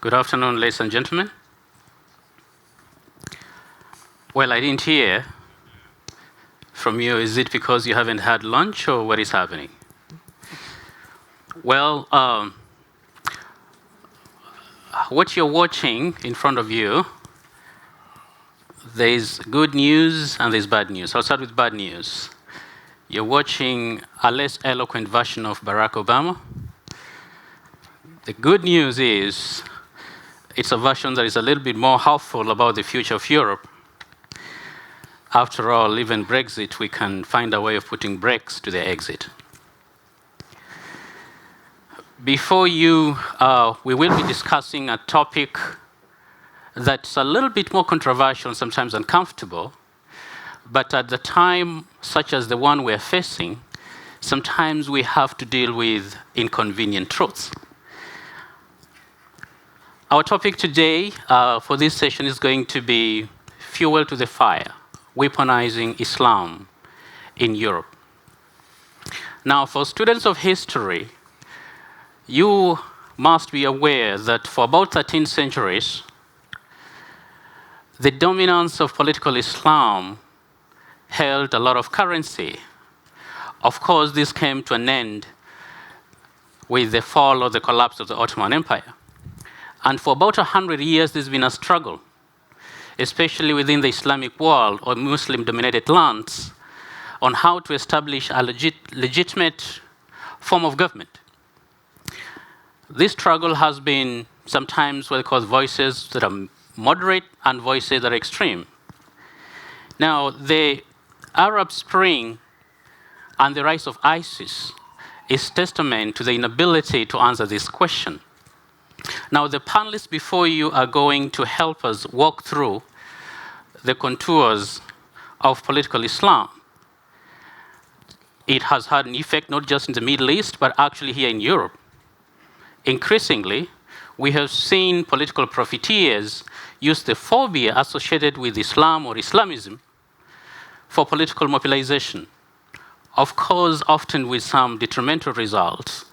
Good afternoon, ladies and gentlemen. Well, I didn't hear from you. Is it because you haven't had lunch or what is happening? Well, what you're watching in front of you, there's good news and there's bad news. I'll start with bad news. You're watching a less eloquent version of Barack Obama. The good news is it's a version that is a little bit more hopeful about the future of Europe. After all, even Brexit, we can find a way of putting brakes to their exit. Before you, we will be discussing a topic that's a little bit more controversial, sometimes uncomfortable, but at the time such as the one we're facing, sometimes we have to deal with inconvenient truths. Our topic today for this session is going to be fuel to the fire, weaponizing Islam in Europe. Now, for students of history, you must be aware that for about 13 centuries, the dominance of political Islam held a lot of currency. Of course, this came to an end with the fall or the collapse of the Ottoman Empire. And for about 100 years, there's been a struggle, especially within the Islamic world or Muslim-dominated lands, on how to establish a legitimate form of government. This struggle has been sometimes what they call voices that are moderate and voices that are extreme. Now, the Arab Spring and the rise of ISIS is testament to the inability to answer this question. Now, the panelists before you are going to help us walk through the contours of political Islam. It has had an effect not just in the Middle East, but actually here in Europe. Increasingly, we have seen political profiteers use the phobia associated with Islam or Islamism for political mobilization. Of course, often with some detrimental results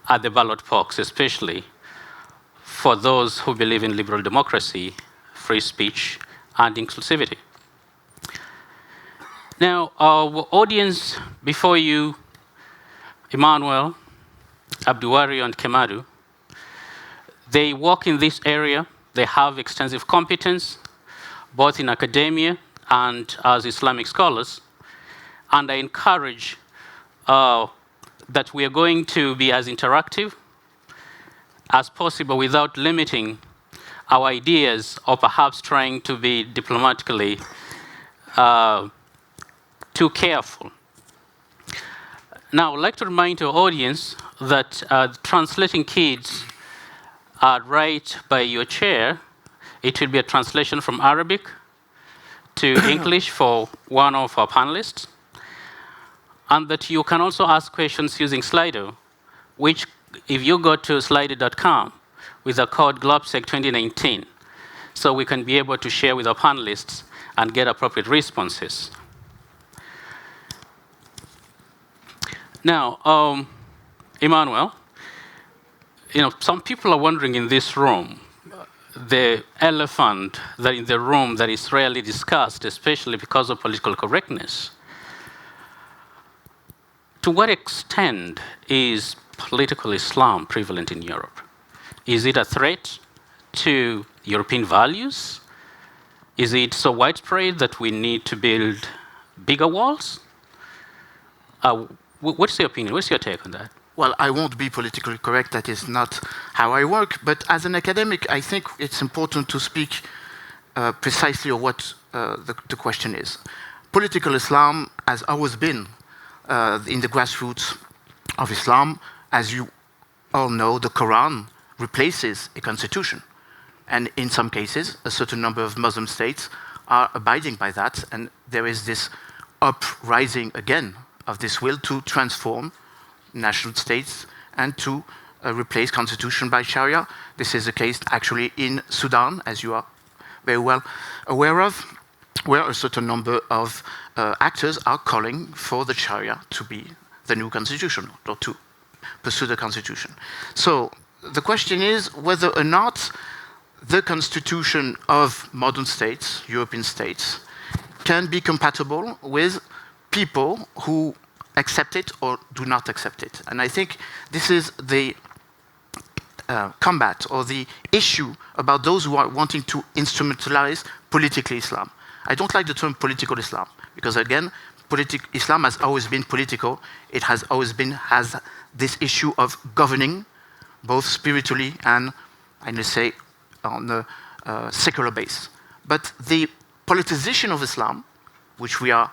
at the ballot box, especially for those who believe in liberal democracy, free speech, and inclusivity. Now, our audience before you, Emmanuel, Dupuy, and Kémadou, they work in this area. They have extensive competence, both in academia and as Islamic scholars. And I encourage that we are going to be as interactive as possible without limiting our ideas or perhaps trying to be diplomatically too careful. Now, I'd like to remind our audience that translating kids are right by your chair. It will be a translation from Arabic to English for one of our panelists. And that you can also ask questions using Slido, which if you go to slido.com with the code GLOBSEC 2019, so we can be able to share with our panelists and get appropriate responses. Now, Emmanuel, some people are wondering in this room, the elephant that in the room that is rarely discussed, especially because of political correctness. To what extent is political Islam prevalent in Europe? Is it a threat to European values? Is it so widespread that we need to build bigger walls? What's your opinion? What's your take on that? Well, I won't be politically correct. That is not how I work. But as an academic, I think it's important to speak precisely of what the question is. Political Islam has always been in the grassroots of Islam. As you all know, the Koran replaces a constitution. And in some cases, a certain number of Muslim states are abiding by that. And there is this uprising again of this will to transform national states and to replace constitution by Sharia. This is the case actually in Sudan, as you are very well aware of, where a certain number of actors are calling for the Sharia to be the new constitution or to pursue the constitution. So the question is whether or not the constitution of modern states, European states, can be compatible with people who accept it or do not accept it. And I think this is the combat or the issue about those who are wanting to instrumentalize politically Islam. I don't like the term political Islam because, again, Islam has always been political. It has always has this issue of governing, both spiritually and, I must say, on a secular base. But the politicization of Islam, which we are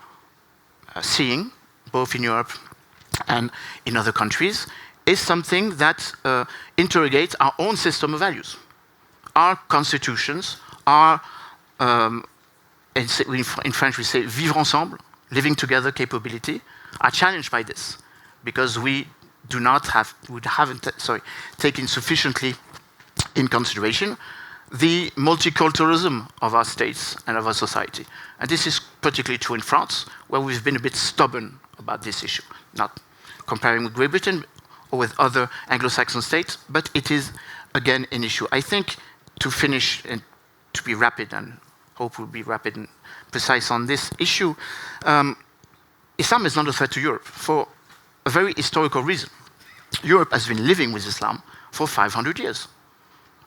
seeing both in Europe and in other countries, is something that interrogates our own system of values. Our constitutions, our, in French we say vivre ensemble, living together capability, are challenged by this because we haven't taken sufficiently in consideration the multiculturalism of our states and of our society. And this is particularly true in France, where we've been a bit stubborn about this issue, not comparing with Great Britain or with other Anglo-Saxon states, but it is, again, an issue. I think, to finish and to be rapid, and hope we'll be rapid and precise on this issue, Islam is not a threat to Europe for a very historical reason. Europe has been living with Islam for 500 years.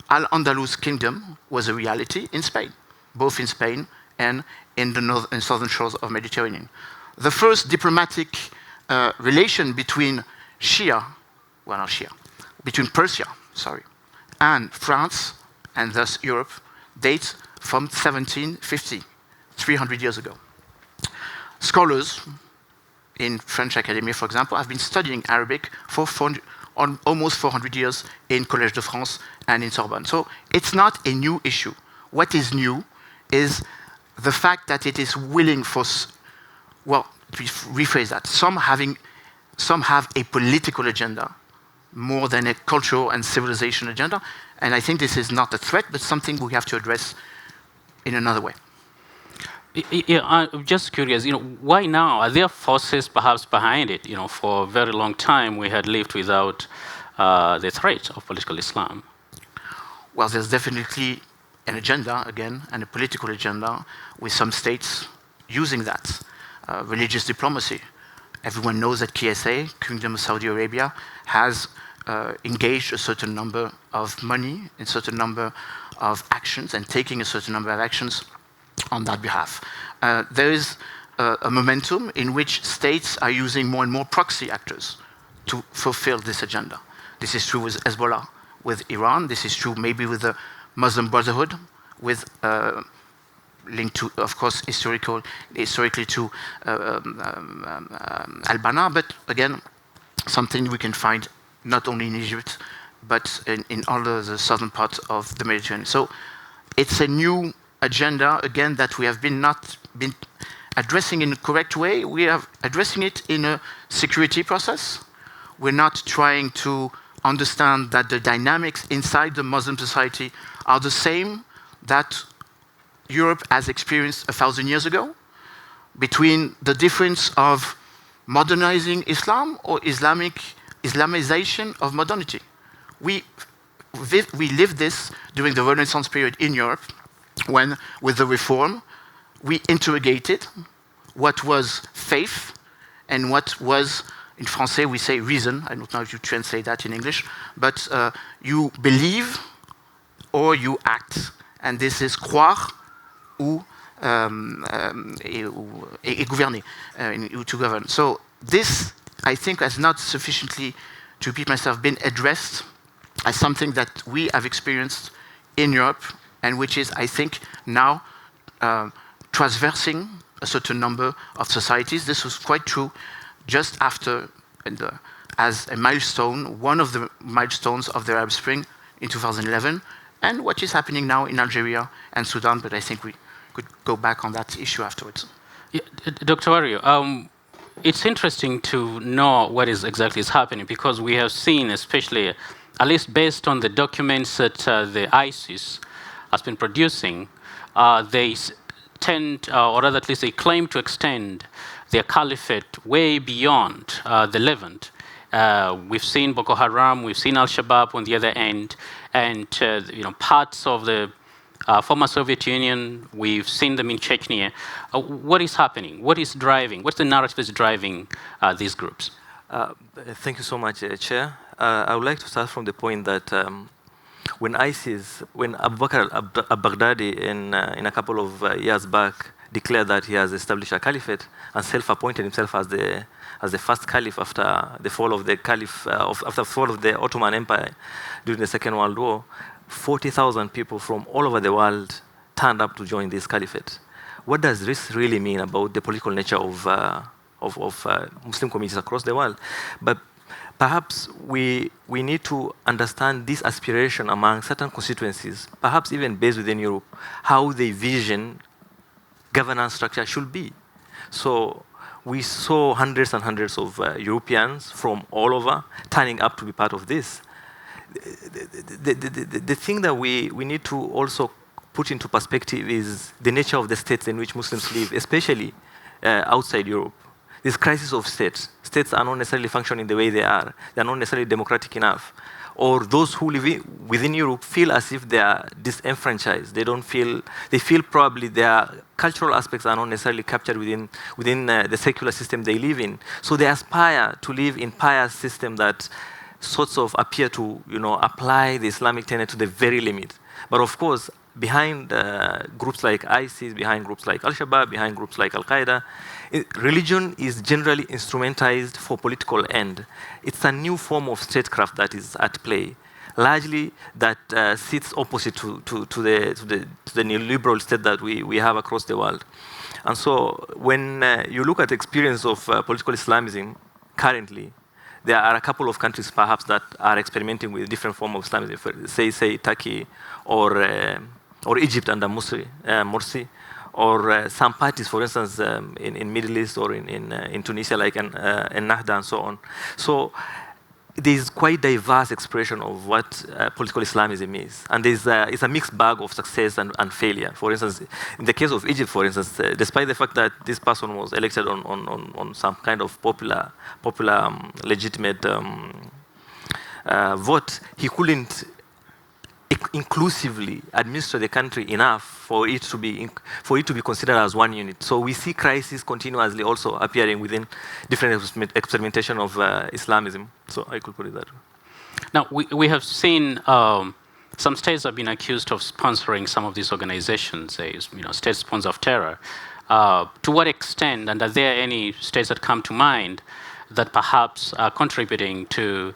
Al-Andalus kingdom was a reality in Spain, both in Spain and in the north and southern shores of Mediterranean. The first diplomatic relation between between Persia, and France, and thus Europe, dates from 1750, 300 years ago. Scholars in French academia, for example, have been studying Arabic for almost 400 years in Collège de France and in Sorbonne. So it's not a new issue. What is new is the fact that it is willing for, well, to rephrase that, some have a political agenda more than a cultural and civilization agenda, and I think this is not a threat, but something we have to address in another way. Yeah, I'm just curious, why now? Are there forces perhaps behind it? For a very long time we had lived without the threat of political Islam. Well, there's definitely an agenda, again, and a political agenda, with some states using that. Religious diplomacy. Everyone knows that KSA, Kingdom of Saudi Arabia, has engaged a certain number of money, a certain number of actions, and taking a certain number of actions on that behalf. There is a momentum in which states are using more and more proxy actors to fulfill this agenda. This is true with Hezbollah, with Iran. This is true maybe with the Muslim Brotherhood, with linked to, of course, historically to Al-Banna, but again, something we can find not only in Egypt, but in all the southern parts of the Mediterranean. So it's a new agenda, again, that we have not been addressing in a correct way. We are addressing it in a security process. We're not trying to understand that the dynamics inside the Muslim society are the same that Europe has experienced 1,000 years ago, between the difference of modernizing Islam or Islamization of modernity. We lived this during the Renaissance period in Europe, when, with the reform, we interrogated what was faith and what was, in Francais we say reason. I don't know if you translate that in English, but you believe or you act. And this is croire ou gouverner, to govern. So this, I think, has not sufficiently, to repeat myself, been addressed as something that we have experienced in Europe, and which is, I think, now traversing a certain number of societies. This was quite true just after, as a milestone, one of the milestones of the Arab Spring in 2011, and what is happening now in Algeria and Sudan, but I think we could go back on that issue afterwards. Yeah, Dr. Wario, it's interesting to know what exactly is happening, because we have seen, especially, at least based on the documents that the ISIS has been producing, they tend, or rather at least they claim to extend their caliphate way beyond the Levant. We've seen Boko Haram, we've seen Al-Shabaab on the other end, and parts of the former Soviet Union, we've seen them in Chechnya. What is happening? What is driving? What's the narrative that's driving these groups? Thank you so much, Chair. I would like to start from the point that when Abu Bakr al-Baghdadi in a couple of years back declared that he has established a caliphate and self-appointed himself as the first caliph after the fall of the after the fall of the Ottoman Empire during the Second World War, 40,000 people from all over the world turned up to join this caliphate. What does this really mean about the political nature of Muslim communities across the world? But perhaps we need to understand this aspiration among certain constituencies, perhaps even based within Europe, how they vision governance structure should be. So we saw hundreds and hundreds of Europeans from all over turning up to be part of this. The thing that we need to also put into perspective is the nature of the states in which Muslims live, especially outside Europe. This crisis of states. States are not necessarily functioning the way they are. They are not necessarily democratic enough. Or those who live within Europe feel as if they are disenfranchised. They feel probably their cultural aspects are not necessarily captured within the secular system they live in. So they aspire to live in pious system that sorts of appear to apply the Islamic tenet to the very limit. But of course, behind groups like ISIS, behind groups like Al-Shabaab, behind groups like Al-Qaeda, religion is generally instrumentalized for political end. It's a new form of statecraft that is at play, largely that sits opposite to the neoliberal state that we have across the world. And so when you look at the experience of political Islamism currently, there are a couple of countries perhaps that are experimenting with different forms of Islamism, say Turkey or Egypt under Morsi, or some parties, for instance, in Middle East or in Tunisia, like in Nahda and so on. So there is quite diverse expression of what political Islamism is. And it's a mixed bag of success and failure. For instance, in the case of Egypt, for instance, despite the fact that this person was elected on some kind of popular legitimate vote, he couldn't inclusively administer the country enough for it to be considered as one unit. So we see crises continuously also appearing within different experimentation of Islamism. So I could put it that way. Now we have seen some states have been accused of sponsoring some of these organizations, state sponsors of terror. To what extent, and are there any states that come to mind that perhaps are contributing to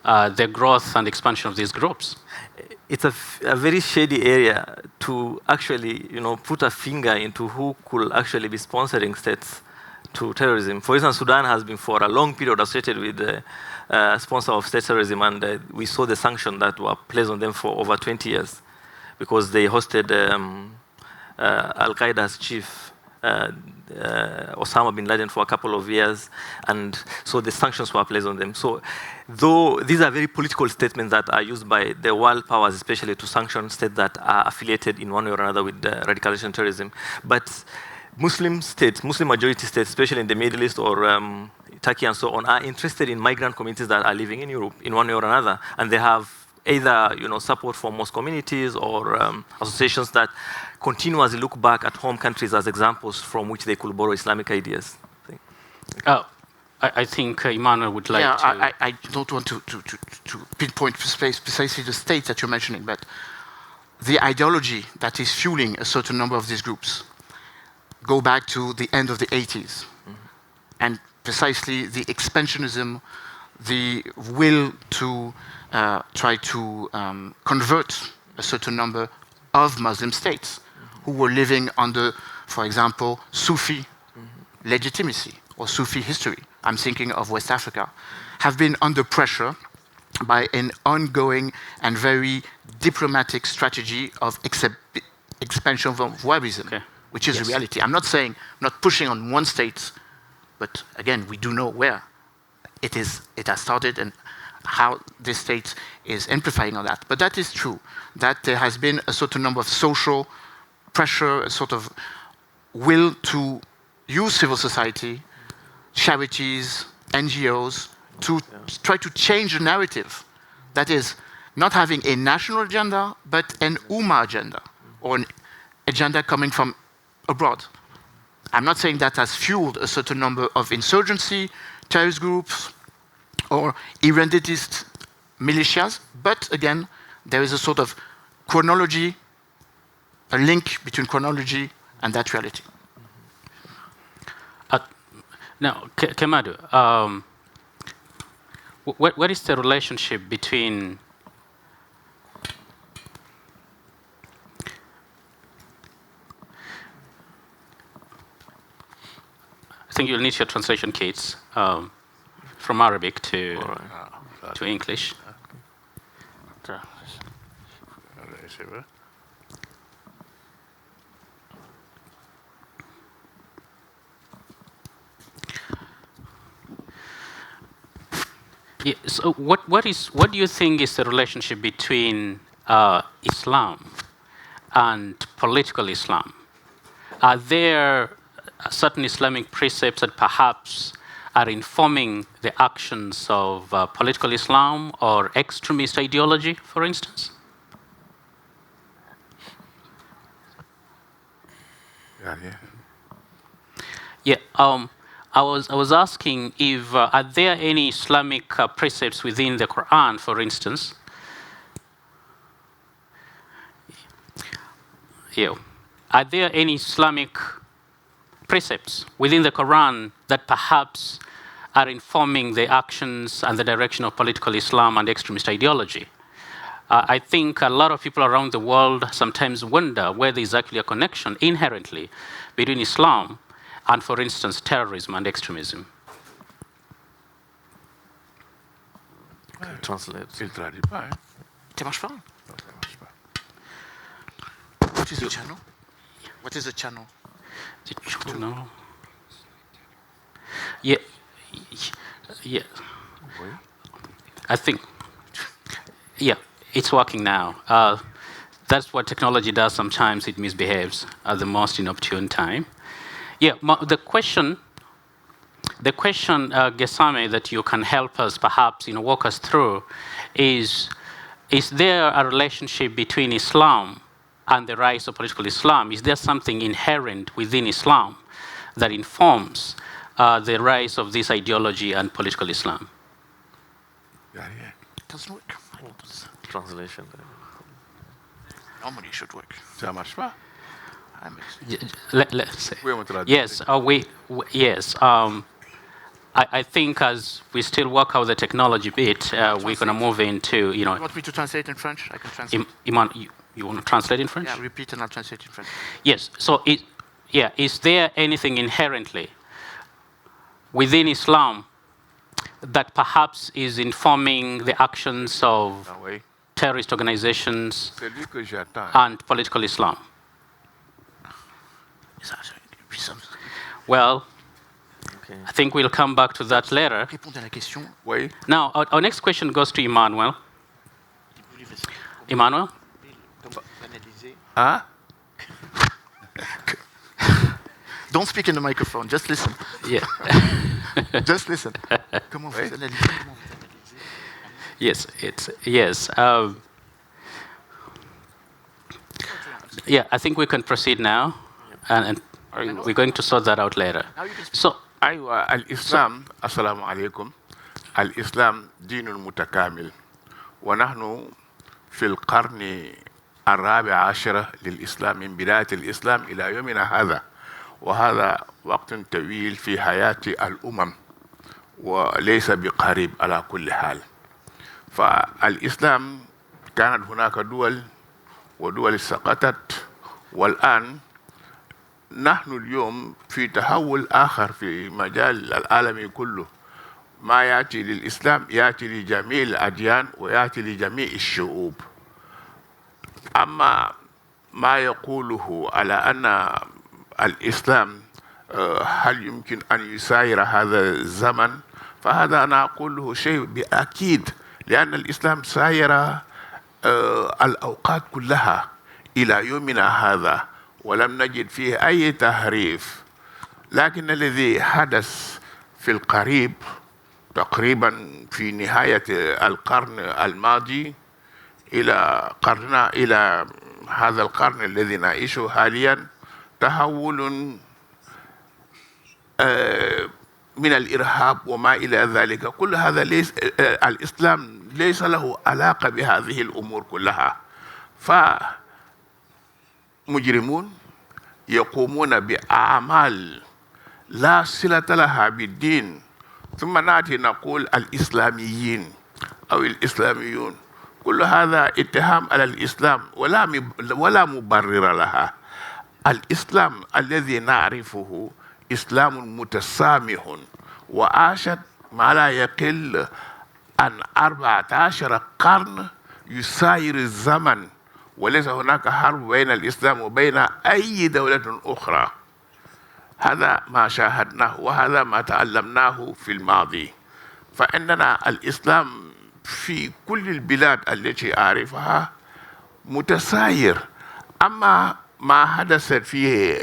the growth and expansion of these groups? It's a very shady area to actually, put a finger into who could actually be sponsoring states to terrorism. For instance, Sudan has been for a long period associated with the sponsor of state terrorism, and we saw the sanctions that were placed on them for over 20 years because they hosted Al-Qaeda's chief, Osama bin Laden, for a couple of years, and so the sanctions were placed on them. So though these are very political statements that are used by the world powers, especially to sanction states that are affiliated in one way or another with radicalization and terrorism, but Muslim states, Muslim majority states, especially in the Middle East or Turkey and so on, are interested in migrant communities that are living in Europe in one way or another, and they have either support from most communities or associations that continuously look back at home countries as examples from which they could borrow Islamic ideas. I think Emmanuel would like to... I don't want to pinpoint precisely the states that you're mentioning, but the ideology that is fueling a certain number of these groups go back to the end of the 80s. Mm-hmm. And precisely the expansionism, the will to try to convert a certain number of Muslim states who were living under, for example, Sufi legitimacy or Sufi history. I'm thinking of West Africa, have been under pressure by an ongoing and very diplomatic strategy of expansion of Wahhabism, which is a reality. I'm not saying, I'm not pushing on one state, but again, we do know where it has started and how this state is amplifying on that. But that is true, that there has been a certain number of social pressure, a sort of will to use civil society, charities, NGOs, to try to change the narrative. That is, not having a national agenda, but an Ummah agenda, or an agenda coming from abroad. I'm not saying that has fueled a certain number of insurgency, terrorist groups, or irredentist militias, but again, there is a sort of chronology, a link between chronology and that reality. Now, Kémadou, what is the relationship between I think you'll need your translation kits from Arabic to English. Yeah, so what do you think is the relationship between Islam and political Islam? Are there certain Islamic precepts that perhaps are informing the actions of political Islam or extremist ideology, for instance? Yeah. I was asking if are there any Islamic precepts within the Quran, for instance? Yeah. Are there any Islamic precepts within the Quran that perhaps are informing the actions and the direction of political Islam and extremist ideology? I think a lot of people around the world sometimes wonder whether there is actually a connection inherently between Islam and, for instance, terrorism and extremism. Translate. Ça marche pas? What is the channel? What is the channel? The channel? Yeah. Yeah. I think, yeah, it's working now. That's what technology does sometimes. It misbehaves at the most inopportune time. Yeah, the question, Gassama, that you can help us perhaps walk us through is there a relationship between Islam and the rise of political Islam? Is there something inherent within Islam that informs the rise of this ideology and political Islam? It doesn't work. Translation. Normally it should work. Ça marche pas? Let's say. Yes, yes. I think as we still work out the technology bit, we're going to move into, You want me to translate in French? I can translate. Iman, you want to translate in French? Yeah, repeat and I'll translate in French. Yes, so is there anything inherently within Islam that perhaps is informing the actions of terrorist organizations and political Islam? Well, I think we'll come back to that later. Now, our next question goes to Emmanuel. Emmanuel? Huh? Don't speak in the microphone, just listen. Yeah. Just listen. Comment vous analysez? Yes, yes. Yeah, I think we can proceed now, and we're going to sort that out later. So, أيوة الإسلام السلام عليكم الإسلام دين متكامل ونحن في القرن الرابع عشر للإسلام من بداية الإسلام إلى يومنا هذا وهذا وقت طويل في حياة الأمم وليس بقريب على كل حال فالإسلام كانت هناك دول ودول سقطت والآن نحن اليوم في تحول آخر في مجال العالمي كله ما يأتي للإسلام يأتي لجميع الأديان ويأتي لجميع الشعوب أما ما يقوله على أن الإسلام هل يمكن أن يساير هذا الزمن فهذا أنا أقوله شيء بأكيد لأن الإسلام ساير الأوقات كلها إلى يومنا هذا ولم نجد فيه أي تحريف لكن الذي حدث في القريب تقريبا في نهاية القرن الماضي إلى قرننا، إلى هذا القرن الذي نعيشه حاليا، تحول من الإرهاب وما إلى ذلك. كل هذا ليس الإسلام ليس له علاقة بهذه الأمور كلها. فمجرمون يقومون بأعمال لا صلة لها بالدين، ثم نأتي نقول الإسلاميين أو الإسلاميون. كل هذا اتهام على الإسلام ولا مبرر لها. الإسلام الذي نعرفه إسلام متسامح، وعاشت ما لا يقل عن 14 قرن يساير الزمن، وليس هناك حرب بين الإسلام وبين أي دولة أخرى. هذا ما شاهدناه وهذا ما تعلمناه في الماضي. فإننا الإسلام في كل البلاد التي أعرفها متساير. أما ما حدث في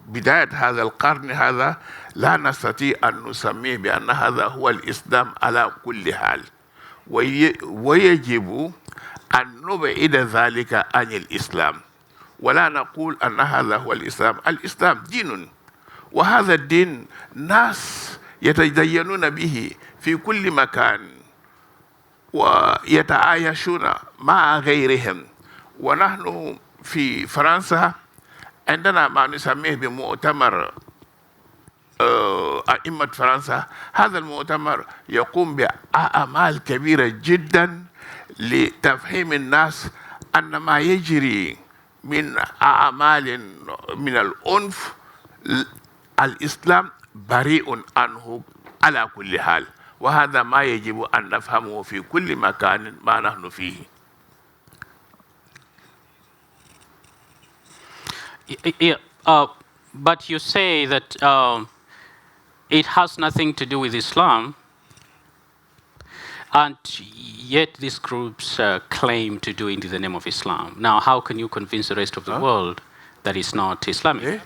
بداية هذا القرن هذا لا نستطيع أن نسميه بأن هذا هو الإسلام على كل حال، ويجب أن نبعد ذلك عن الإسلام، ولا نقول أن هذا هو الإسلام. الإسلام دين، وهذا الدين ناس يتدينون به في كل مكان ويتعايشون مع غيرهم. ونحن في فرنسا عندنا ما نسميه بمؤتمر أئمة فرنسا. هذا المؤتمر يقوم بأعمال كبيرة جدا لتفهيم الناس أن ما يجري من أعمال من العنف الإسلام بريء عنه على كل حال، وهذا ما يجب أن نفهمه في كل مكان ما نحن فيه. Yeah, but you say that it has nothing to do with Islam, and yet these groups claim to do it in the name of Islam. Now, how can you convince the rest of the world that it's not Islamic?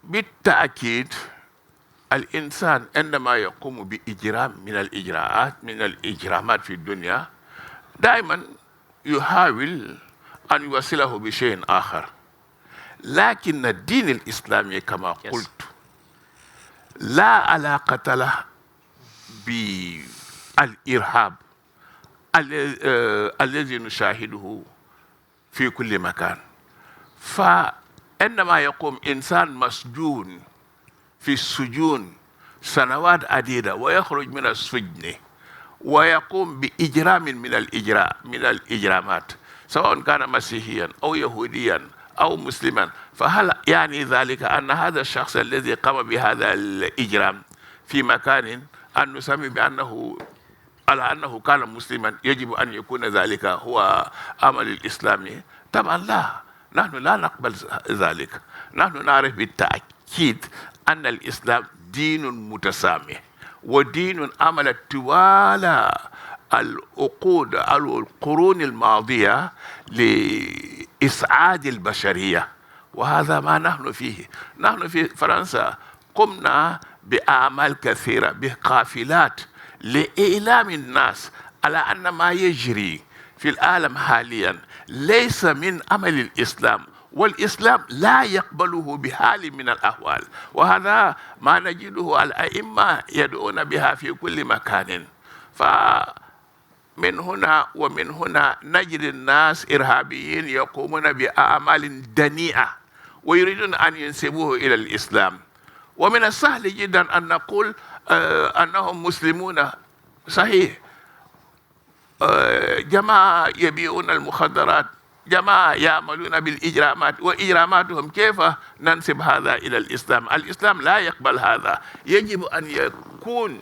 بالتأكيد الإنسان عندما يقوم بإجرام من الإجرامات في الدنيا دائما يحاول أن يوصله بشيء آخر. لكن الدين الإسلامي كما قلت لا علاقة له بالإرهاب الذي نشاهده في كل مكان. فعندما يقوم إنسان مسجون في السجون سنوات عديدة ويخرج من السجن ويقوم بإجرام من الإجرامات، سواء كان مسيحيا أو يهوديا أو مسلما، فهل يعني ذلك أن هذا الشخص الذي قام بهذا الإجرام في مكان أن نسمي بأنه على أنه كان مسلما يجب أن يكون ذلك هو عمل الإسلامي؟ طبعا لا، نحن لا نقبل ذلك. نحن نعرف بالتأكيد أن الإسلام دين متسامح، ودين عمل طوال العقود أو القرون الماضية لإسعاد البشرية، وهذا ما نحن فيه. نحن في فرنسا قمنا بأعمال كثيرة بقافلات لإعلام الناس على أن ما يجري في العالم حاليا ليس من عمل الإسلام، والإسلام لا يقبله بحال من الأحوال، وهذا ما نجده الأئمة يدعون بها في كل مكان. فمن هنا ومن هنا نجد الناس إرهابيين يقومون بأعمال دنيئة ويريدون أن ينسبوه إلى الإسلام. ومن السهل جدا أن نقول أنهم مسلمون، صحيح، جماعة يبيعون المخدرات، جماعة يعملون بالإجرامات، وإجراماتهم كيف ننسب هذا إلى الإسلام؟ الإسلام لا يقبل هذا. يجب أن يكون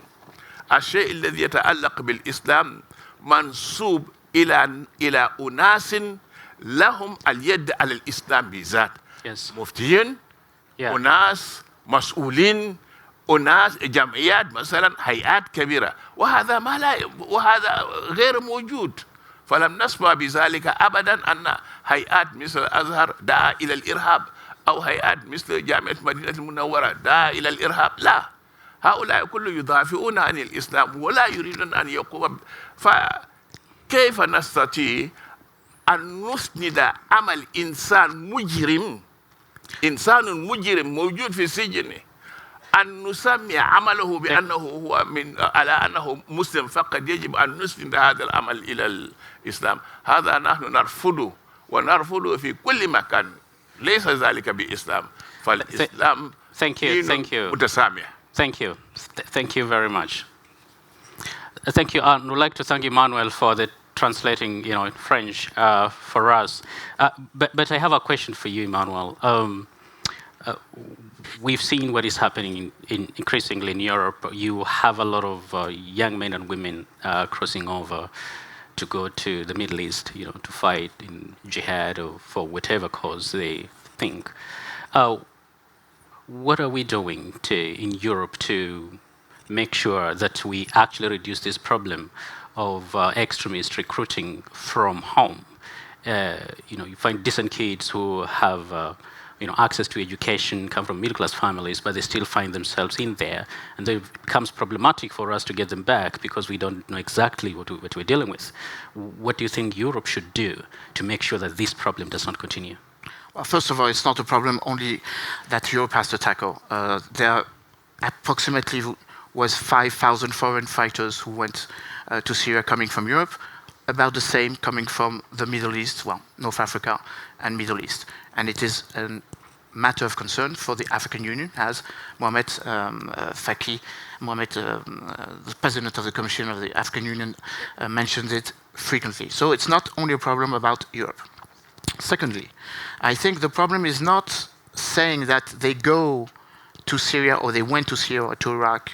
الشيء الذي يتعلق بالإسلام منسوب إلى أناس لهم اليد على الإسلام بالذات. مفتيين، أناس مسؤولين، أناس جمعيات مثلا، هيئات كبيرة، وهذا غير موجود. فلم نسمع بذلك أبدا أن هيئات مثل الأزهر دعا إلى الإرهاب أو هيئات مثل جامعة مدينة المنورة دعا إلى الإرهاب. لا، هؤلاء كلهم يدافعون عن الإسلام ولا يريدون أن يقوم. فكيف نستطيع أن نسند عمل إنسان مجرم، إنسان مجرم موجود في السجن، أن نسمي عمله بأنه هو على أنه مسلم فقط؟ يجب أن نسند هذا العمل إلى الإسلام. هذا نحن نرفضه ونرفضه في كل مكان. ليس ذلك بإسلام، فالإسلام دين متسامح. Thank you very much. Thank you. I would like to thank Emmanuel for the translating, in French for us. But I have a question for you, Emmanuel. We've seen what is happening increasingly in Europe. You have a lot of young men and women crossing over to go to the Middle East, to fight in jihad or for whatever cause they think. What are we doing in Europe to make sure that we actually reduce this problem of extremist recruiting from home? You find decent kids who have access to education, come from middle-class families, but they still find themselves in there. And then it becomes problematic for us to get them back because we don't know exactly what we're dealing with. What do you think Europe should do to make sure that this problem does not continue? Well, first of all, it's not a problem only that Europe has to tackle. There approximately was 5,000 foreign fighters who went to Syria coming from Europe, about the same coming from the Middle East, well, North Africa and Middle East. And it is a matter of concern for the African Union, as Mohamed Faki, the president of the Commission of the African Union, mentioned it frequently. So it's not only a problem about Europe. Secondly, I think the problem is not saying that they go to Syria or they went to Syria or to Iraq,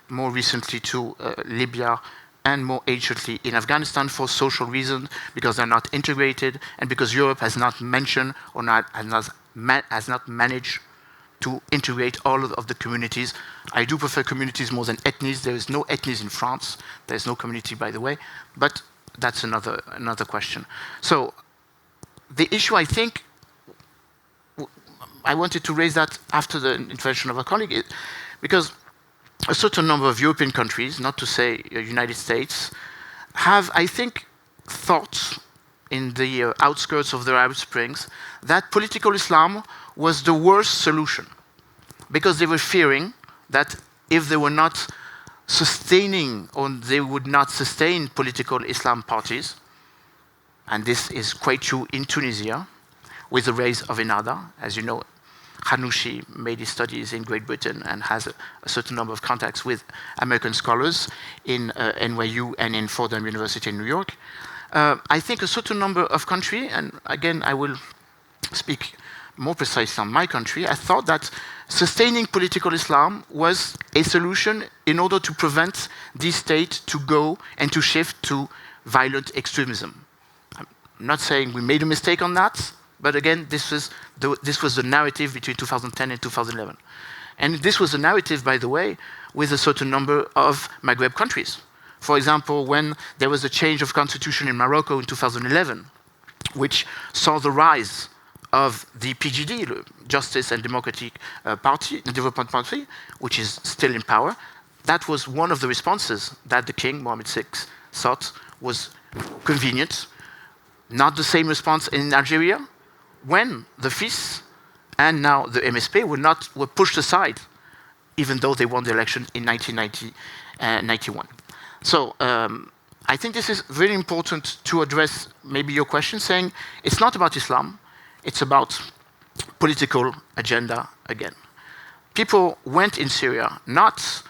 more recently to Libya, and more anciently in Afghanistan for social reasons, because they're not integrated and because Europe has not mentioned or has not managed to integrate all of the communities. I do prefer communities more than ethnies. There is no ethnies in France. There is no community, by the way, but that's another question. So the issue, I think, I wanted to raise that after the intervention of a colleague, because a certain number of European countries, not to say United States, have, I think, thought in the outskirts of the Arab Springs that political Islam was the worst solution, because they were fearing that if they were not sustaining or they would not sustain political Islam parties, and this is quite true in Tunisia, with the rise of Ennahda, as you know. Hanouchi made his studies in Great Britain and has a certain number of contacts with American scholars in NYU and in Fordham University in New York. I think a certain number of countries, and again, I will speak more precisely on my country, I thought that sustaining political Islam was a solution in order to prevent the state to go and to shift to violent extremism. I'm not saying we made a mistake on that, but again, this was the narrative between 2010 and 2011. And this was the narrative, by the way, with a certain number of Maghreb countries. For example, when there was a change of constitution in Morocco in 2011, which saw the rise of the PGD, the Justice and Democratic Party, the Development Party, which is still in power, that was one of the responses that the king, Mohammed VI, thought was convenient. Not the same response in Algeria, when the FIS and now the MSP were pushed aside, even though they won the election in 1991. So I think this is very important to address maybe your question, saying it's not about Islam, it's about political agenda again. People went in Syria not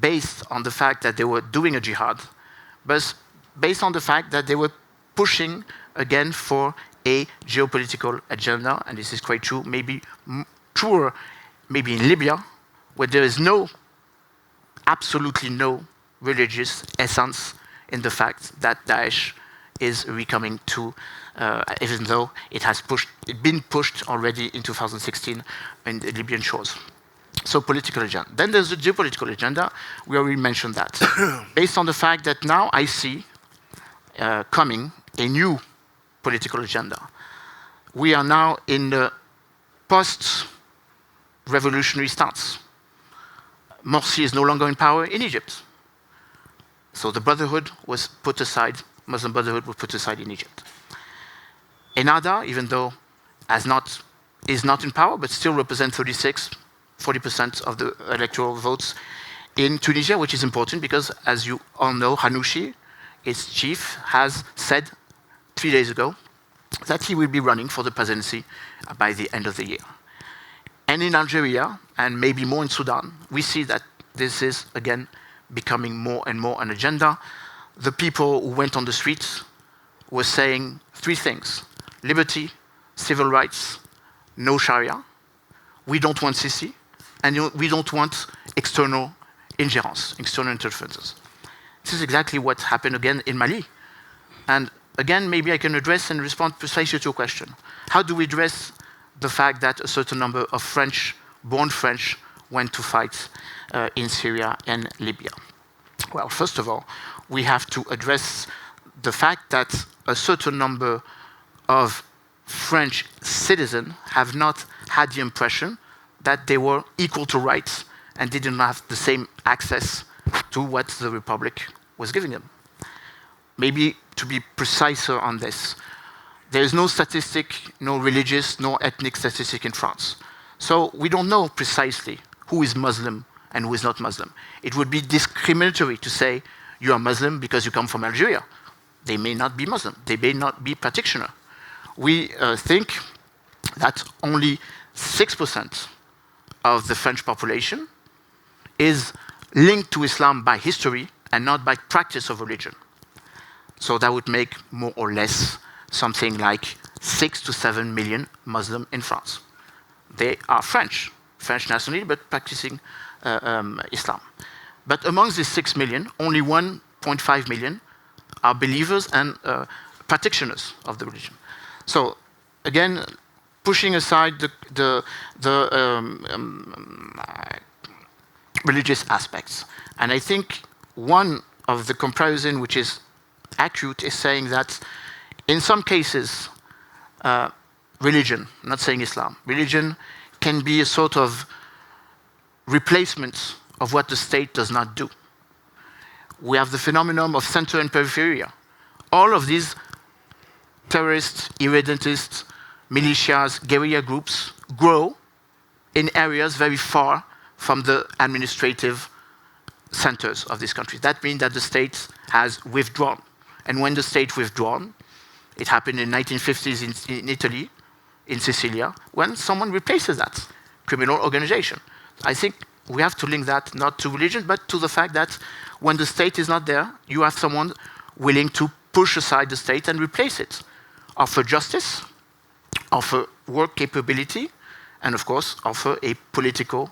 based on the fact that they were doing a jihad, but based on the fact that they were pushing again for a geopolitical agenda, and this is quite true, maybe truer, maybe in Libya, where there is absolutely no religious essence in the fact that Daesh is becoming to, even though it has been pushed already in 2016 in the Libyan shores. So political agenda. Then there's the geopolitical agenda. We already mentioned that. Based on the fact that now I see coming a new political agenda. We are now in the post-revolutionary stance. Morsi is no longer in power in Egypt. So the Brotherhood was put aside, Muslim Brotherhood was put aside in Egypt. Ennahda, even though is not in power, but still represents 40% of the electoral votes in Tunisia, which is important because, as you all know, Hanouchi, its chief, has said 3 days ago that he will be running for the presidency by the end of the year. And in Algeria, and maybe more in Sudan, we see that this is, again, becoming more and more an agenda. The people who went on the streets were saying 3 things: liberty, civil rights, no Sharia. We don't want Sisi, and we don't want external ingerence, external interferences. This is exactly what happened again in Mali. And again, maybe I can address and respond precisely to your question. How do we address the fact that a certain number of French, born French, went to fight in Syria and Libya? Well, first of all, we have to address the fact that a certain number of French citizens have not had the impression that they were equal to rights and didn't have the same access to what the Republic was giving them. Maybe to be preciser on this, there is no statistic, no religious, no ethnic statistic in France. So we don't know precisely who is Muslim and who is not Muslim. It would be discriminatory to say you are Muslim because you come from Algeria. They may not be Muslim. They may not be practitioner. We think that only 6% of the French population is linked to Islam by history and not by practice of religion. So that would make more or less something like 6 to 7 million Muslims in France. They are French nationality, but practicing Islam. But amongst these 6 million, only 1.5 million are believers and practitioners of the religion. So again, pushing aside the religious aspects. And I think one of the comparison which is accurate is saying that in some cases, religion, I'm not saying Islam, religion can be a sort of replacement of what the state does not do. We have the phenomenon of center and periphery. All of these terrorists, irredentists, militias, guerrilla groups grow in areas very far from the administrative centers of this country. That means that the state has withdrawn. And when the state withdrawn, it happened in 1950s in Italy, in Sicilia, when someone replaces that criminal organization. I think we have to link that not to religion, but to the fact that when the state is not there, you have someone willing to push aside the state and replace it. Offer justice, offer work capability, and of course, offer a political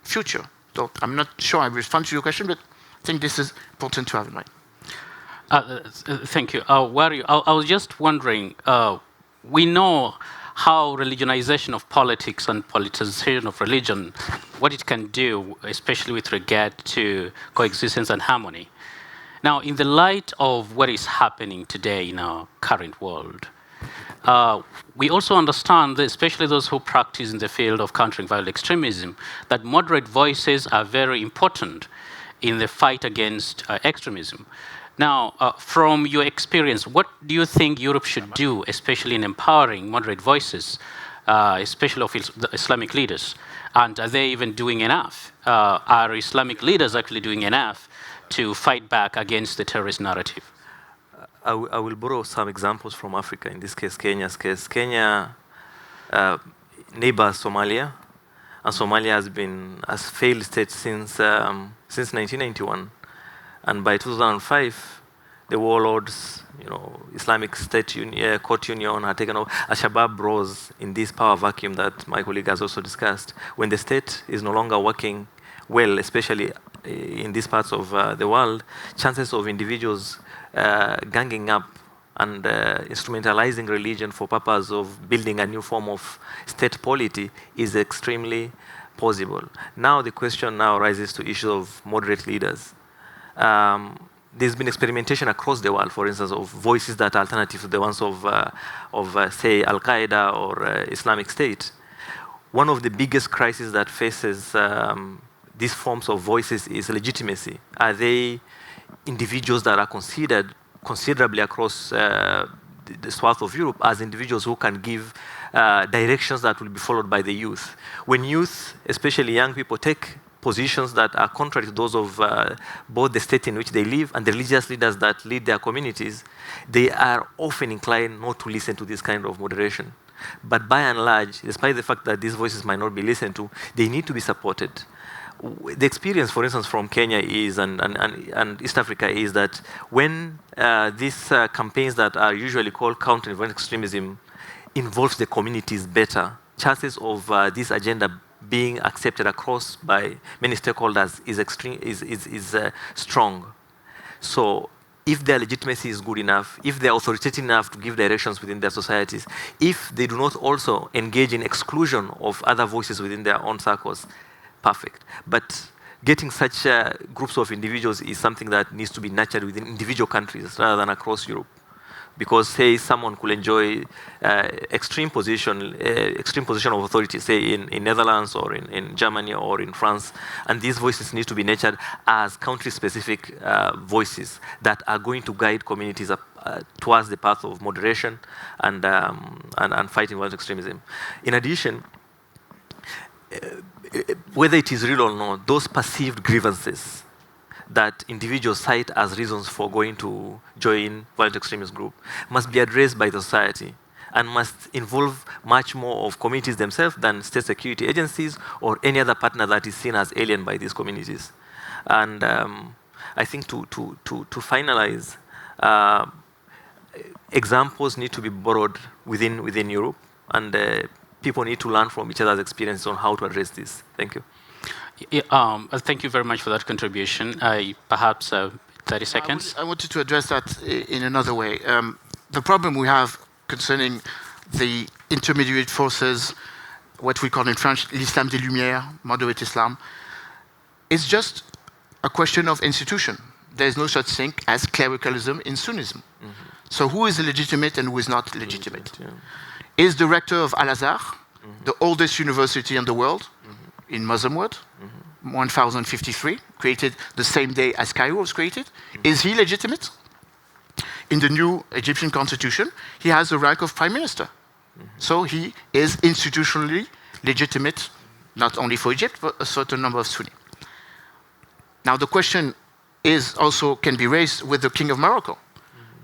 future. So I'm not sure I respond to your question, but I think this is important to have in mind. Thank you. I was just wondering, we know how religionization of politics and politicization of religion, what it can do, especially with regard to coexistence and harmony. Now, in the light of what is happening today in our current world, we also understand, that especially those who practice in the field of countering violent extremism, that moderate voices are very important in the fight against extremism. Now, from your experience, what do you think Europe should do, especially in empowering moderate voices, especially of the Islamic leaders? And are they even doing enough? Are Islamic leaders actually doing enough to fight back against the terrorist narrative? I will borrow some examples from Africa, in this case, Kenya's case. Kenya neighbors Somalia, and Somalia has been a failed state since 1991. And by 2005, the warlords, Islamic State Court Union had taken over. Al-Shabaab rose in this power vacuum that my colleague has also discussed. When the state is no longer working well, especially in these parts of the world, chances of individuals ganging up and instrumentalizing religion for purpose of building a new form of state polity is extremely possible. Now the question now rises to issues of moderate leaders. there's been experimentation across the world, for instance, of voices that are alternative to the ones of say, Al-Qaeda or Islamic State. One of the biggest crises that faces these forms of voices is legitimacy. Are they individuals that are considered considerably across the swath of Europe as individuals who can give directions that will be followed by the youth? When youth, especially young people, take positions that are contrary to those of both the state in which they live and the religious leaders that lead their communities, they are often inclined not to listen to this kind of moderation. But by and large, despite the fact that these voices might not be listened to, they need to be supported. The experience, for instance, from Kenya is, and East Africa is that when these campaigns that are usually called counter extremism involves the communities better, chances of this agenda being accepted across by many stakeholders is strong. So if their legitimacy is good enough, if they are authoritative enough to give directions within their societies, if they do not also engage in exclusion of other voices within their own circles, perfect. But getting such groups of individuals is something that needs to be nurtured within individual countries rather than across Europe. Because, say, someone could enjoy extreme position of authority, say in Netherlands or in Germany or in France, and these voices need to be nurtured as country-specific voices that are going to guide communities towards the path of moderation and fighting violent extremism. In addition, whether it is real or not, those perceived grievances that individuals cite as reasons for going to join violent extremist group must be addressed by the society and must involve much more of communities themselves than state security agencies or any other partner that is seen as alien by these communities. And I think to finalize, examples need to be borrowed within Europe, and people need to learn from each other's experiences on how to address this. Thank you. Thank you very much for that contribution. Perhaps 30 seconds. I wanted to address that in another way. The problem we have concerning the intermediate forces, what we call in French l'Islam des Lumières, moderate Islam, is just a question of institution. There is no such thing as clericalism in Sunnism. Mm-hmm. So who is legitimate and who is not legitimate? Yeah. Is the rector of Al-Azhar, the oldest university in the world, in Muslim world, 1053, created the same day as Cairo was created. Is he legitimate? In the new Egyptian constitution, he has the rank of prime minister. So he is institutionally legitimate, not only for Egypt, but a certain number of Sunni. Now the question is also can be raised with the King of Morocco,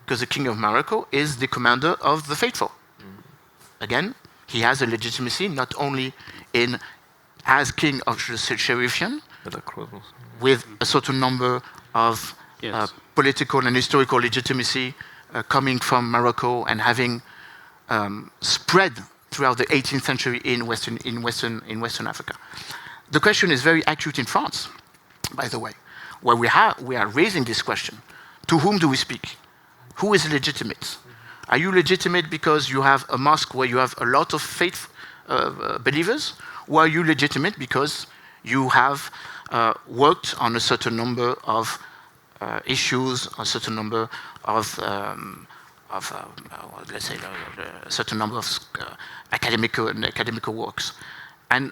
because the King of Morocco is the commander of the faithful. Again, he has a legitimacy not only as king of the Sharifian, with a certain number of political and historical legitimacy coming from Morocco and having spread throughout the 18th century in Western Africa. The question is very acute in France, by the way, where we are raising this question: to whom do we speak? Who is legitimate? Are you legitimate because you have a mosque where you have a lot of faith believers? Or are you legitimate because you have worked on a certain number of issues, a certain number of let's say, a certain number of academical works? And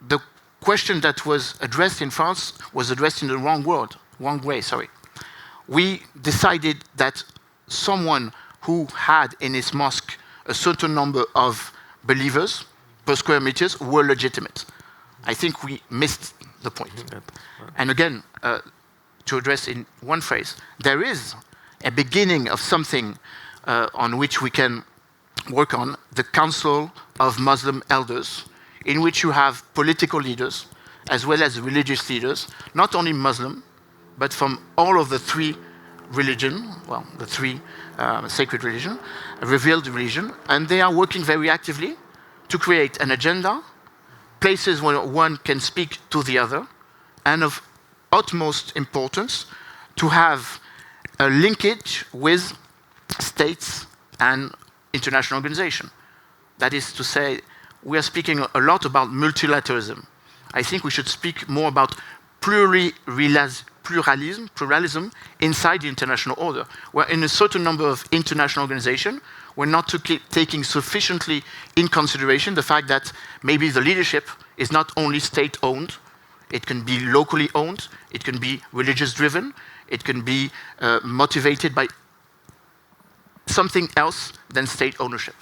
the question that was addressed in France was addressed in the wrong way. We decided that someone who had in his mosque a certain number of believers per square meters were legitimate. I think we missed the point. And again, to address in one phrase, there is a beginning of something on which we can work on, the Council of Muslim Elders, in which you have political leaders as well as religious leaders, not only Muslim, but from all of the three the three sacred religion, revealed religion, and they are working very actively to create an agenda, places where one can speak to the other, and of utmost importance, to have a linkage with states and international organizations. That is to say, we are speaking a lot about multilateralism. I think we should speak more about pluralism. pluralism inside the international order, where in a certain number of international organizations, we're not taking sufficiently in consideration the fact that maybe the leadership is not only state-owned, it can be locally owned, it can be religious-driven, it can be motivated by something else than state ownership.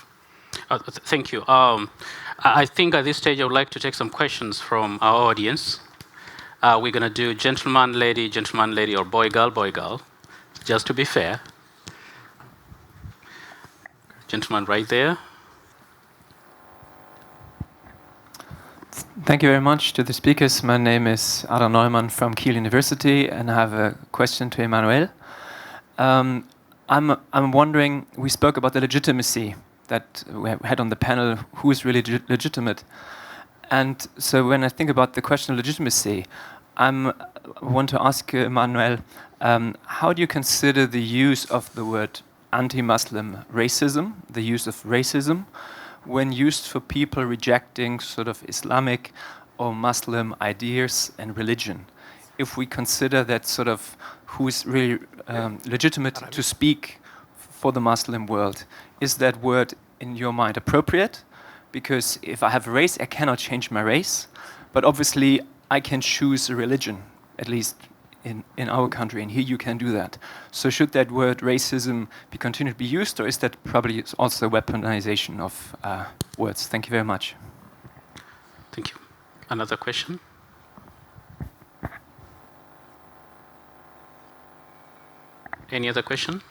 Thank you. I think at this stage I would like to take some questions from our audience. We're going to do gentleman, lady, or boy, girl, just to be fair. Gentleman right there. Thank you very much to the speakers. My name is Adam Neumann from Kiel University, and I have a question to Emmanuel. I'm wondering, we spoke about the legitimacy that we had on the panel, who is really legitimate. And so when I think about the question of legitimacy, I want to ask Emmanuel, how do you consider the use of the word anti-Muslim racism, the use of racism, when used for people rejecting sort of Islamic or Muslim ideas and religion? If we consider that sort of who is really legitimate to speak for the Muslim world, is that word in your mind appropriate? Because if I have a race, I cannot change my race, but obviously I can choose a religion, at least in our country, and here you can do that. So should that word racism be continued to be used, or is that probably also a weaponization of words? Thank you very much. Thank you. Another question? Any other question?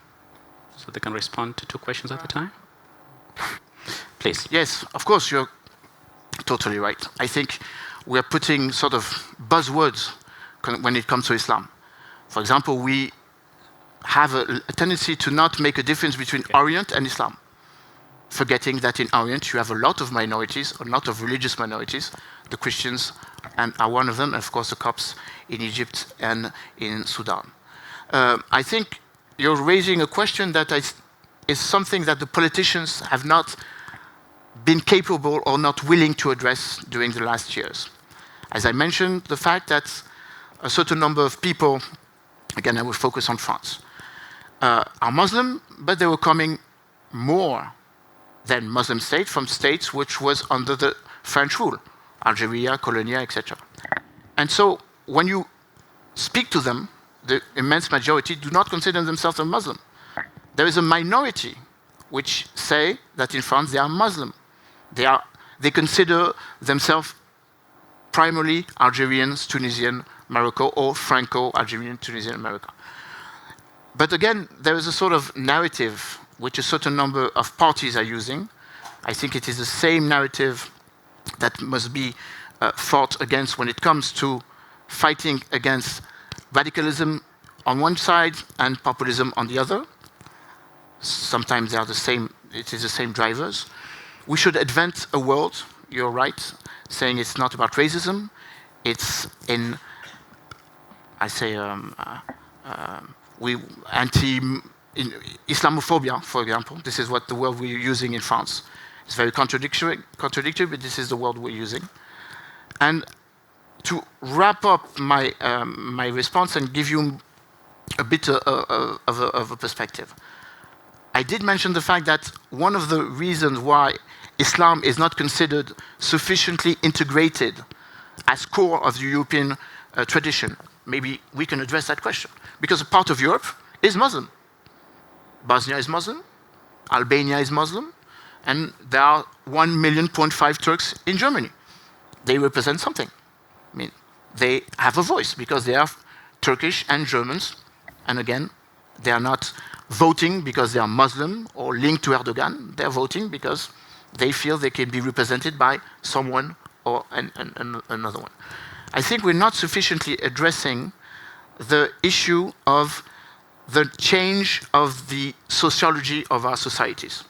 So they can respond to 2 questions at a time? Please. Yes, of course, you're totally right. I think we are putting sort of buzzwords when it comes to Islam. For example, we have a tendency to not make a difference between Orient and Islam, forgetting that in Orient you have a lot of minorities, a lot of religious minorities. The Christians are one of them, and of course the Copts in Egypt and in Sudan. I think you're raising a question that is something that the politicians have not been capable or not willing to address during the last years. As I mentioned, the fact that a certain number of people, again I will focus on France, are Muslim, but they were coming more than Muslim states from states which was under the French rule, Algeria, Colonia, etc. And so when you speak to them, the immense majority do not consider themselves a Muslim. There is a minority which say that in France they are Muslim. They consider themselves primarily Algerians, Tunisian, Morocco, or Franco-Algerian, Tunisian, America. But again, there is a sort of narrative which a certain number of parties are using. I think it is the same narrative that must be fought against when it comes to fighting against radicalism on one side and populism on the other. Sometimes they are the same, it is the same drivers. We should invent a world, you're right, saying it's not about racism, it's in, I say, Islamophobia, for example. This is what the word we're using in France. It's very contradictory, but this is the word we're using. And to wrap up my, my response and give you a bit of a perspective, I did mention the fact that one of the reasons why Islam is not considered sufficiently integrated as core of the European tradition, maybe we can address that question. Because a part of Europe is Muslim. Bosnia is Muslim, Albania is Muslim, and there are 1.5 million Turks in Germany. They represent something. I mean, they have a voice because they are Turkish and Germans, and again, they are not voting because they are Muslim or linked to Erdogan. They are voting because they feel they can be represented by someone or another one. I think we're not sufficiently addressing the issue of the change of the sociology of our societies.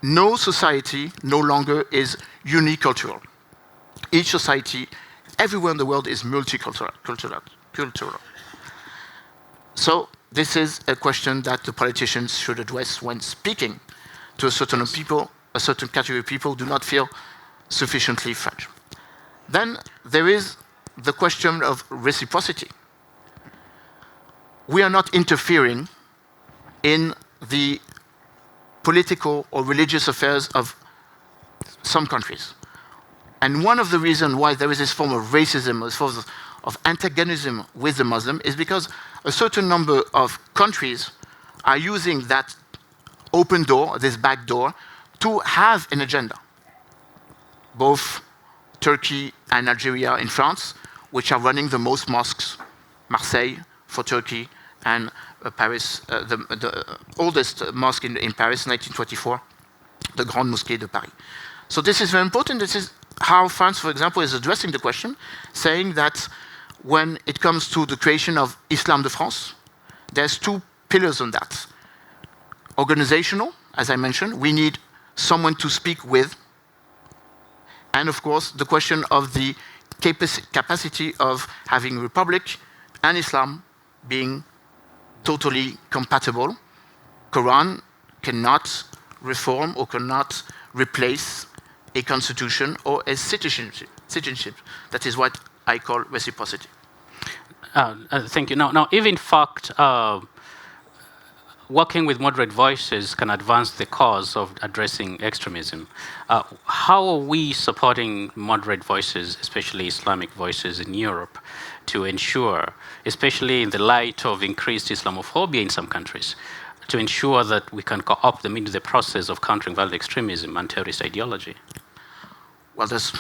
No society no longer is unicultural. Each society, everywhere in the world, is multicultural. Cultural. So this is a question that the politicians should address when speaking to a certain people, a certain category of people who do not feel sufficiently French. Then there is the question of reciprocity. we are not interfering in the political or religious affairs of some countries. And one of the reasons why there is this form of racism, this form of antagonism with the Muslim, is because a certain number of countries are using that open door, this back door, to have an agenda. Both Turkey and Algeria in France, which are running the most mosques, Marseille for Turkey, and Paris, the oldest mosque in Paris, 1924, the Grande Mosquée de Paris. So this is very important. This is how France, for example, is addressing the question, saying that when it comes to the creation of Islam de France, there's two pillars on that. Organizational, as I mentioned, we need someone to speak with, and of course, the question of the capacity of having Republic and Islam being totally compatible. Koran cannot reform or cannot replace a constitution or a citizenship. That is what I call reciprocity. Thank you. Now, if in fact working with moderate voices can advance the cause of addressing extremism, how are we supporting moderate voices, especially Islamic voices in Europe, to ensure, especially in the light of increased Islamophobia in some countries, to ensure that we can co-opt them into the process of countering violent extremism and terrorist ideology? Well, there's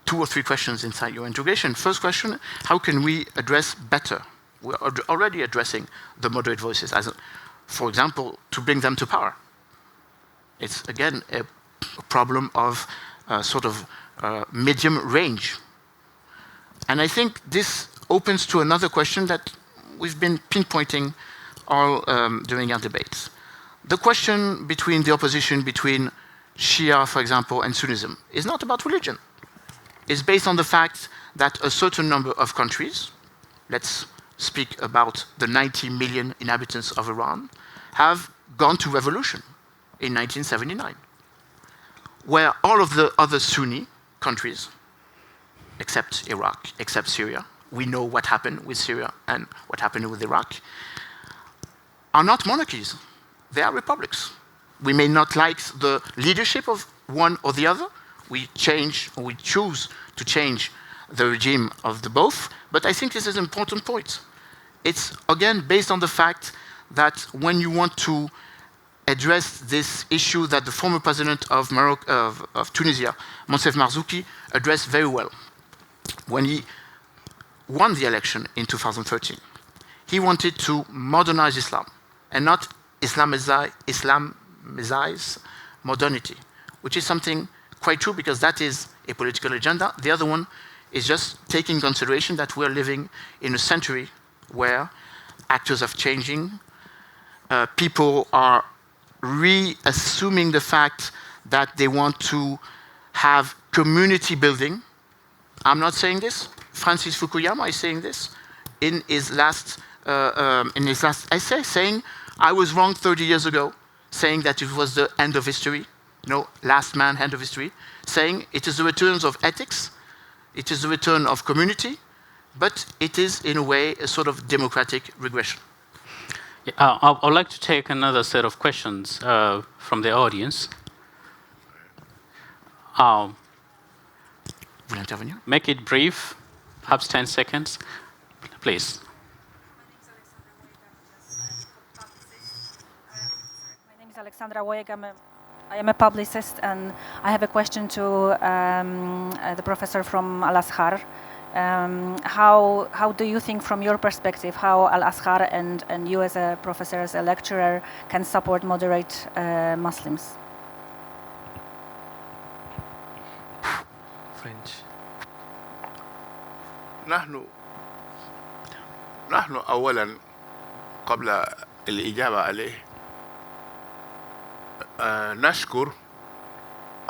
2 or 3 questions inside your integration. First question, how can we address better? We're already addressing the moderate voices, as, for example, to bring them to power. It's, again, a problem of medium range. And I think this opens to another question that we've been pinpointing all during our debates. The question between the opposition between Shia, for example, and Sunnism is not about religion. It's based on the fact that a certain number of countries, let's speak about the 90 million inhabitants of Iran, have gone to revolution in 1979, where all of the other Sunni countries, except Iraq, except Syria, we know what happened with Syria and what happened with Iraq, are not monarchies. They are republics. We may not like the leadership of one or the other. We change, or we choose to change the regime of the both, but I think this is an important point. It's, again, based on the fact that when you want to address this issue that the former president of Tunisia, Monsef Marzouki, addressed very well when he won the election in 2013. He wanted to modernize Islam and not Islamize modernity, which is something quite true because that is a political agenda. The other one is just taking consideration that we are living in a century where actors are changing, people are reassuming the fact that they want to have community building. I'm not saying this. Francis Fukuyama is saying this in his last essay, saying, I was wrong 30 years ago, saying that it was the end of history. No, last man, end of history. Saying it is the return of ethics, it is the return of community, but it is, in a way, a sort of democratic regression. I would like to take another set of questions from the audience. Make it brief, perhaps 10 seconds, please. My name is Alexandra Woyegam. I am a publicist, and I have a question to the professor from Al-Azhar. How do you think, from your perspective, how Al-Azhar and you as a professor, as a lecturer, can support moderate Muslims? French. نحن أولا قبل الإجابة عليه نشكر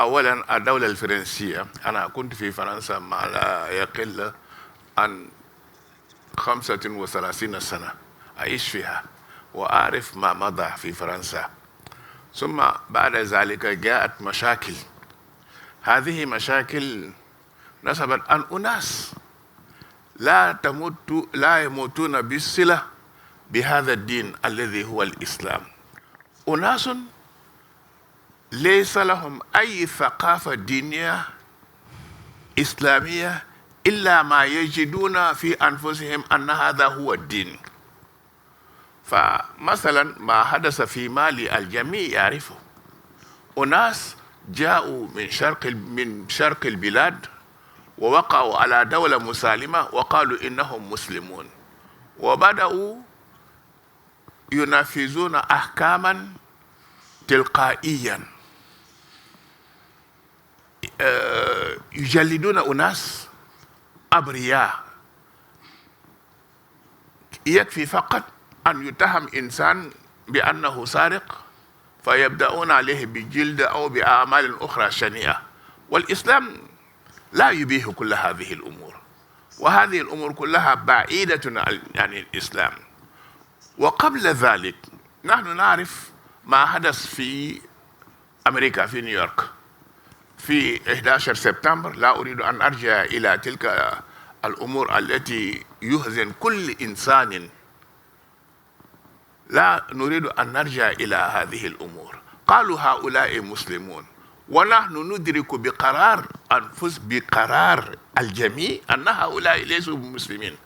أولا الدولة الفرنسية. أنا كنت في فرنسا ما لا يقل عن 35 سنة أعيش فيها وأعرف ما مضى في فرنسا. ثم بعد ذلك جاءت مشاكل. هذه مشاكل نسبت عن أناس لا يموتون بالصلة بهذا الدين الذي هو الإسلام أناس ليس لهم أي ثقافة دينية إسلامية إلا ما يجدون في أنفسهم أن هذا هو الدين. فمثلا ما حدث في مالي الجميع يعرفه. أناس جاءوا من شرق البلاد ووقعوا على دولة مسالمة وقالوا إنهم مسلمون، وبدأوا ينفذون أحكاما تلقائيا، يجلدون أناس أبرياء. يكفي فقط أن يتهم إنسان بأنه سارق فيبدأون عليه بالجلد أو بأعمال أخرى شنيعة، والإسلام لا يبيح كل هذه الأمور، وهذه الأمور كلها بعيدة عن الإسلام. وقبل ذلك نحن نعرف ما حدث في أمريكا في نيويورك في 11 سبتمبر. لا أريد أن أرجع إلى تلك الأمور التي يحزن كل إنسان، لا نريد أن نرجع إلى هذه الأمور. قالوا هؤلاء مسلمون، ونحن ندرك بقرار الجميع أن هؤلاء ليسوا مسلمين،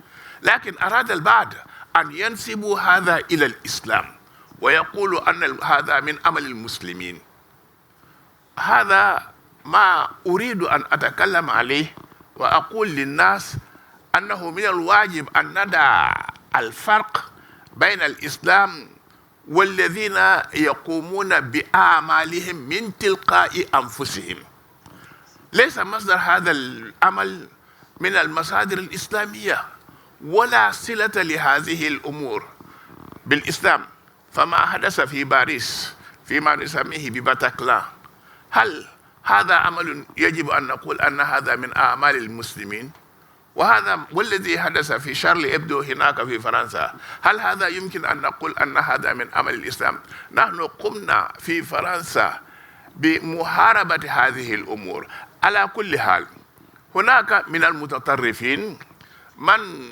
لكن أراد البعض أن ينسبوا هذا إلى الإسلام ويقولوا أن هذا من عمل المسلمين. هذا ما أريد أن أتكلم عليه وأقول للناس أنه من الواجب أن ندع الفرق بين الإسلام والذين يقومون بأعمالهم من تلقاء أنفسهم. ليس مصدر هذا العمل من المصادر الإسلامية ولا صلة لهذه الأمور بالإسلام. فما حدث في باريس فيما نسميه بباتاكلا، هل هذا عمل يجب أن نقول أن هذا من أعمال المسلمين؟ والذي حدث في شارلي إبدو هناك في فرنسا، هل هذا يمكن أن نقول أن هذا من عمل الإسلام؟ نحن قمنا في فرنسا بمحاربة هذه الأمور. على كل حال هناك من المتطرفين من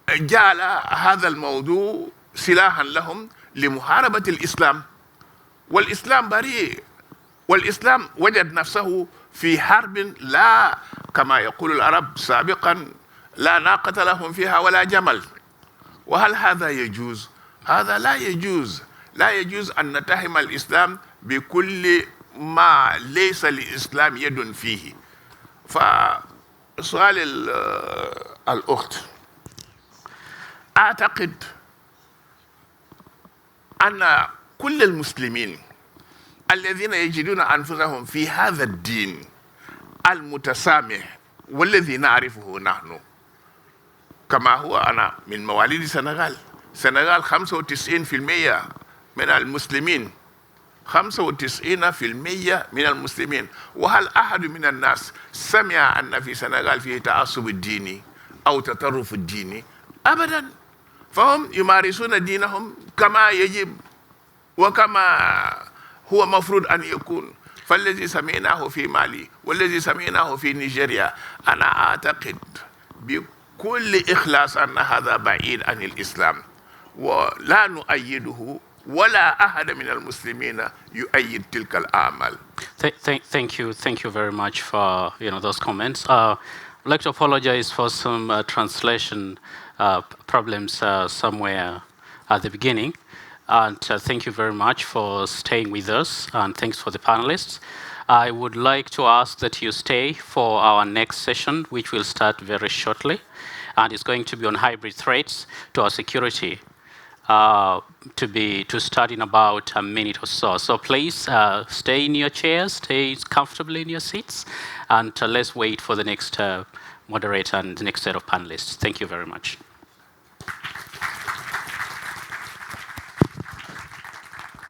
جعل هذا الموضوع سلاحا لهم لمحاربة الإسلام، والإسلام بريء، والإسلام وجد نفسه في حرب لا كما يقول العرب سابقا لا ناقة لهم فيها ولا جمل. وهل هذا يجوز؟ هذا لا يجوز. لا يجوز أن نتهم الإسلام بكل ما ليس للإسلام يد فيه. فسؤال الأخت، أعتقد أن كل المسلمين الذين يجدون أنفسهم في هذا الدين المتسامح والذي نعرفه نحن، كما هو أنا من مواليد السنغال. السنغال 95% من المسلمين، 95% من المسلمين. وهل أحد من الناس سمع أن في السنغال فيه تعصب الديني أو تطرف الديني؟ أبدا. فهم يمارسون دينهم كما يجب وكما هو مفروض أن يكون. فالذي سمعناه في مالي والذي سمعناه في نيجيريا، أنا أعتقد بكل إخلاص أن هذا بعيد عن الإسلام ولا نؤيده ولا أحد من المسلمين يؤيد تلك الأعمال. Thank you very much for those comments. I'd like to apologize for some translation problems somewhere at the beginning. And thank you very much for staying with us, and thanks for the panelists. I would like to ask that you stay for our next session, which will start very shortly, and it's going to be on hybrid threats to our security, to start in about a minute or so. So please stay in your chairs, stay comfortably in your seats, and let's wait for the next moderator and the next set of panelists. Thank you very much.